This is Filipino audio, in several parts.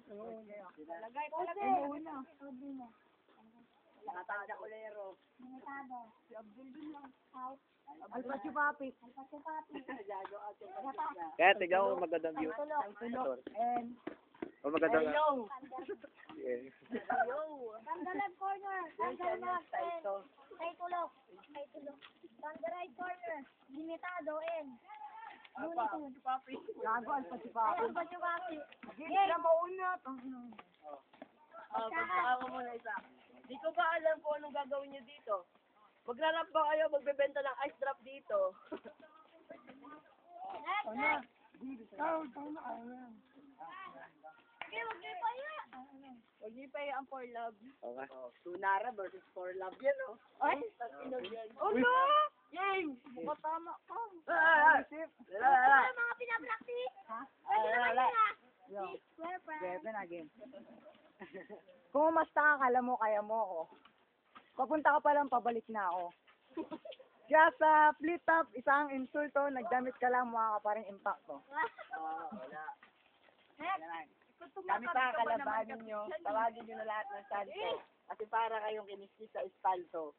Lagay ko lang muna. Nakatanda kulero. Limitado. Si Abdul din lang. Out. Alpacio Papi. Alpacio Papi. Jago at yung Kaya tignan mo magandang view. Tulog. And O magandang... Yo! Yeah. Yo! From the left corner. From the left end. Kay tulog. Kay tulog. From the right corner. Limitado and Lunitun. Papi. Gago, Alpacio Papi. Ay, Alpacio Papi. Sila mauna. Pagkaka mo muna isa. Di ko ba alam kung anong gagawin niyo dito? Maglalap ba kayo magbebenta ng ice drop dito? Next, next. Okay, wag niyo pa yan. Huwag niyo pa ang for love. Okay. Tunara versus for love yan, oh. Ay! Oh, no! Yay! Matama ka. Ano mga pinapractice? Ha? Pwede naman yun ah. Square friend. Again. Kung umasta ka, kala mo, kaya mo ako. Papunta ka pa lang, pabalik na ako. Kaya sa split up, isang insulto, nagdamit ka lang, mukha ka pa rin impacto. Wala. Next. Kami pa kalabanin nyo, tawagin nyo na lahat ng santo. Kasi para kayong kiniskis sa espalto.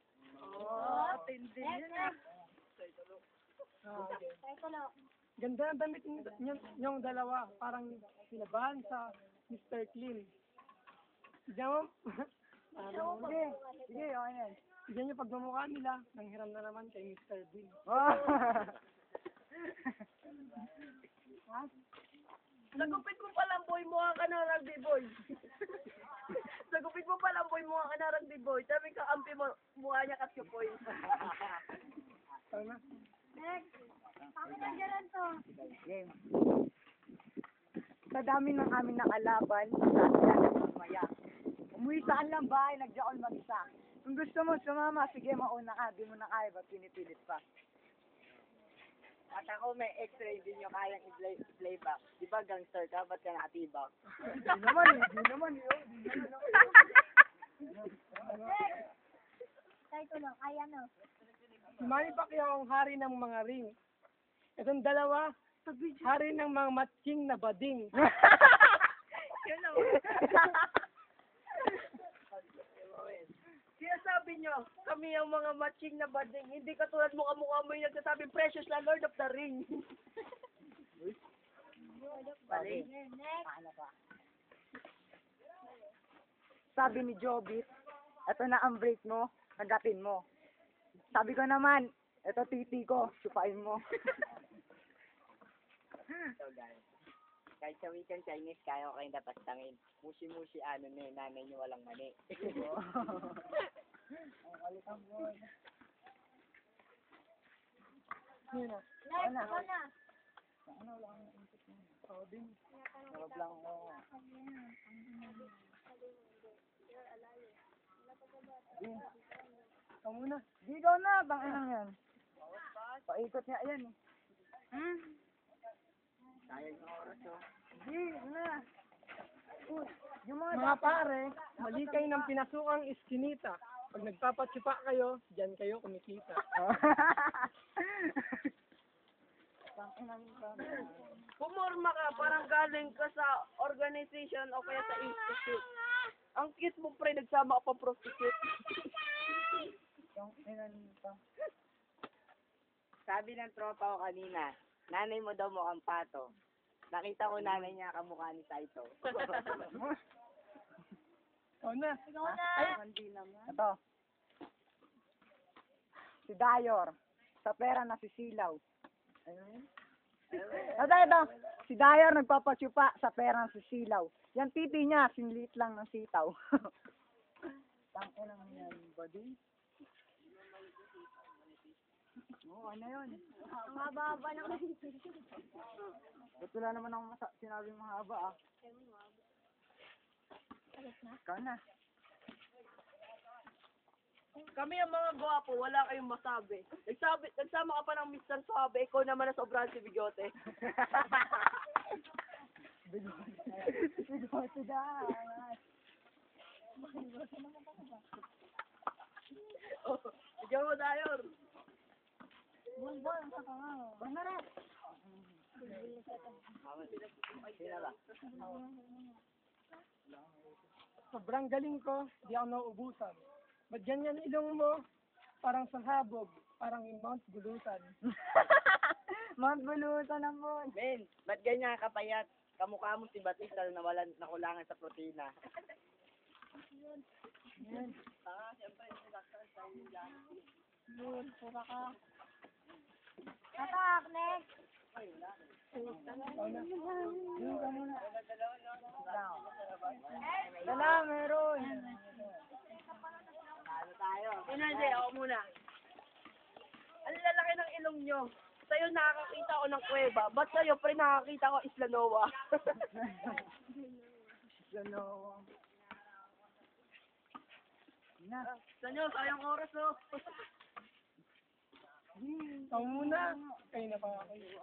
Tindi Next, next. Kay tulog. Ganda ang damit yung dalawa. Parang sinabahan sa Mr. Clean. Diyan mo? Sige, sige, okay yan. Diyan yung pagmamukha nila. Nanghiram na naman kay Mr. Bean. Sagupit mo palang boy, mukha ka na rugby boy. Sagupit mo palang boy, mukha ka na rugby boy. Sabi ka, ampi mo, mukha niya kasyupoy. Tama? Next. Bakit nandiyan to? Game. Sa dami ng aming nakalaban, sabi na nagmamaya. Umuwi sa kanilang bahay, nagdiakon mag-isa. Kung gusto mo sumama, sige mauna ka, di mo na kaya, ba't pinipilit pa? At ako may extra, hindi nyo kayang i-play back. Di ba gangster ka, ba't ka nakatibak? Di naman eh. Next. Kay tulog. Ay ano. Si Manny Pacquiao ang hari ng mga ring. Itong dalawa, hari ng mga matching na bading. Kaya sabi nyo, kami ang mga matching na bading, hindi katulad mo kamukha mo yung nagsasabing precious na Lord of the Ring. Bali. Next. Sabi ni Jobit, eto na ang break mo, nagatin mo. Sabi ko naman, eto titi ko, supain mo. So guys, kahit sa weekend Chinese, kaya ko kayong napastangin. Mushi-mushi, ano na yun, nanay niyo walang mani. Ang kalitang boy. Next. Ako na. Ano lang ang input mo? Oo din. Narap lang ako. Ikaw muna. Di ikaw na, bangin lang yan. Paikot niya, ayan eh. Sayang ng oras oh. Di, na. Yung Mga pare, mali kayo ng pinasukang iskinita. Pag nagpapatsipa kayo, diyan kayo kumikita. Pumorma ka, parang galing ka sa organization o kaya sa institute. Ang cute mo pre, nagsama ka pa prostitute. Sabi ng tropa ko kanina, nanay mo daw mukhang pato. Nakita ko nanay niya kamukha ni Saito. Ikaw na. Ikaw na. Ito. Si Dayor. Sa pera na sisilaw. Ito. Si Dayor nagpapasyupa sa pera na sisilaw. Yan titi niya, sinlit lang ng sitaw. Tangko lang yan, buddy. Oo, ano yun? Ang haba-haba na kasi. Ba't wala naman akong sinabing mahaba ah? Ikaw na. Kami ang mga gwapo, wala kayong masabi. Nagsama ka pa ng Mr. Suave, ikaw naman na sobrang si Bigote. Bigote da. Ikaw mo, Dayor. Bulbol. Bangarat. Sino ba? Sobrang galing ko, di ako nauubusan. Ba't ganyan ilong mo? Parang salhabog, parang yung Mount Bulusan. Mount Bulusan naman. Ben, ba't ganyan ka payat? Kamukha mo si Batista na nakulangan sa protina. Yun, pura ka. Atak, next. Dala, meron. Hindi, ako muna. Ang lalaki ng ilong nyo. Sa'yo nakakita ko ng kuweba. Ba't sa'yo, pre, nakakita ko Isla Noa? Ano? Sa'yo, sayang oras, oh. Ikaw muna. Kayo na pa kayo.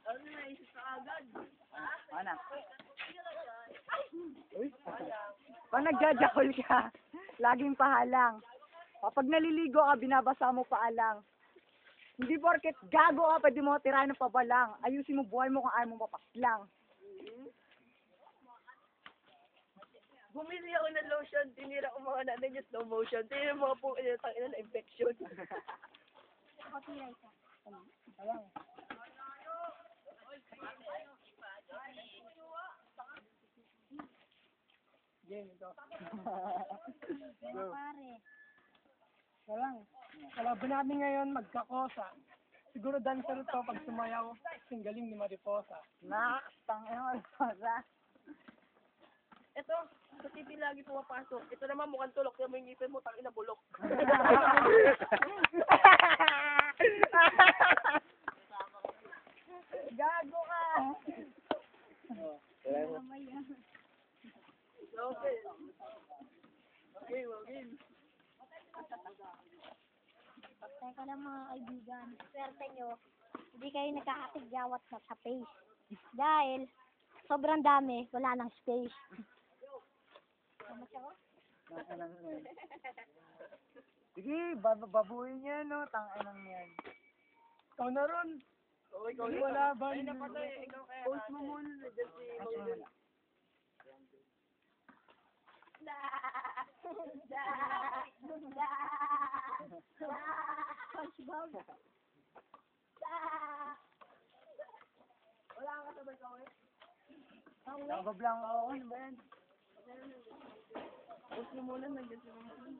Ano na naisip ka agad? Ano? Pag nagjajakol ka, laging pahalang. Kapag naliligo ka, binabasa mo paalang. Hindi porket gago ka, pwede mo tirahin ng pabalang. Ayusin mo buhay mo kung ayaw mo mapaslang. Bumili ako ng lotion, tinira ko mga nanay niya slow motion. Tinira mga po inatang ina na infection. Copyright ka. Game ito. Mga pare. Kalaban namin ngayon magkakosa. Siguro dancer to pag sumayaw. Kasing galing ni Mariposa. Nakakastang Mariposa. Ito, sa TV lagi pumapasok. Ito naman mukhang tulok na may ngipin mo, tangina bulok. Gago ka. Mamaya. Okay. Okay, okay. Teka lang mga kaibigan. Swerte nyo, hindi kayo nagkakakigyawat na sa face. Dahil, sobrang dami, wala nang space. Tama siya ko? Sige, babuhin niya, no? Tanganang yan. Ikaw na ron. Okay, ikaw Wala ba? Ay, napatay. Ikaw kaya. Post mo muna na dyan si Maulid. SpongeBob. Wala kang kasabay ka, eh. Nakabablang ako. Ano ba yan? Post mo muna na dyan si Maulid.